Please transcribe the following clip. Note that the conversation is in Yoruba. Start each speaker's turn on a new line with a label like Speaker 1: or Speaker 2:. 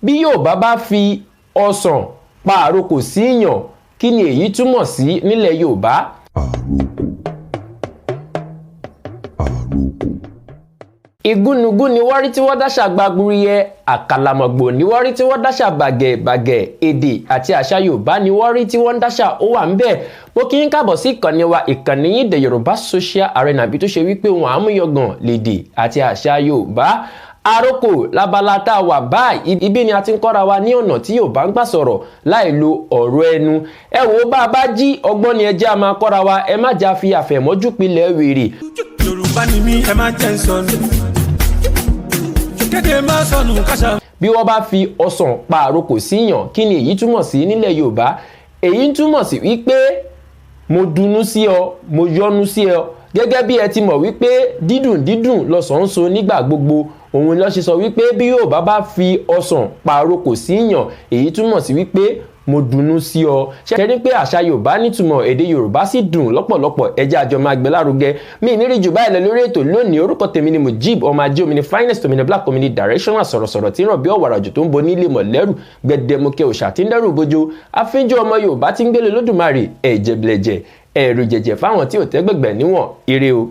Speaker 1: bí Yorùbá bá fi ọsàn pa àrokò sí ìyàn kí ni èyí túmọ̀ sí nílẹ̀ Yorùbá? Igúnnugún ni wọ́n rí tí wọ́n dáṣà gbàgbúriyẹ, àkàlàmọ̀gbò ni wọ́n rí tí wọ́n dáṣà bàgẹ̀bàgẹ̀, èdè àti àṣà Yorùbá ni wọ́n rí tí wọ́n dáṣà ó wà ń bẹ̀. Mo kí ń káàbọ̀ sí ìkànnì wa, ìkànnì yín The Yorùbá Social Arena bí tó ṣe wípé wọn àmúyangàn lédè àti àṣà Yorùbá. Àrokò labala tá a wà báyìí, ibi ni a ti ń kọ́ra wa ní ọ̀nà tí Yorùbá ń gbà sọ̀rọ̀ láì lo ọ̀rọ̀ ẹnu. Ẹ wò bá a bá jí ọgbọ́n ni ẹ jẹ́ a máa kọ́ra wa, ẹ má jà fi àfẹ̀mọ́jú pilẹ̀ wèrè.
Speaker 2: Yorùbá ni mí, ẹ má jẹ́ ń sọnù. Kéde má sọnù káṣá.
Speaker 1: Bí wọ́n bá fi ọsàn pa àrokò síyàn kí ni èyí túmọ̀ sí nílẹ̀ Yorùbá? Èyí ń túmọ̀ sí wípé mo dunú sí ọ, mo yọ́nú sí ọ. Gẹ́gẹ́ bí ẹ ti mọ̀ wípé dídùn dídùn lọsàn ń so nígbà gbogbo, òun ló ṣe sọ wípé bí Yorùbá bá fi ọsàn pa àrokò síyàn èyí túmọ̀ sí wípé mo dunú sí ọ. Ṣé rí pé àṣà Yorùbá nítumọ̀, èdè Yorùbá sì dùn lọ́pọ̀lọpọ̀, ẹ jẹ́ a jọ máa gbé lárugẹ. Mi ní rí jù báyìí lọ lórí ètò lónìí. Orúkọ tèmi ni Mujib ọmọ ajé omi ni finest omi ni black omi ni directional sọ̀rọ̀sọ̀rọ̀ tí ń ràn bí ọ̀wàrà òjò tó ń bo nílé mọ̀lẹ́rù gbẹdẹmukẹ òòṣà tí ń dẹ́rù bojo afínjú ọmọ Yorùbá tí ń gbélé lódùmarè ẹ̀jẹ̀blẹ̀jẹ̀ ẹ̀rù jẹ̀jẹ̀ fáwọn tí ò tẹ́gbẹ̀gbẹ̀ níwọ̀n. Ire o.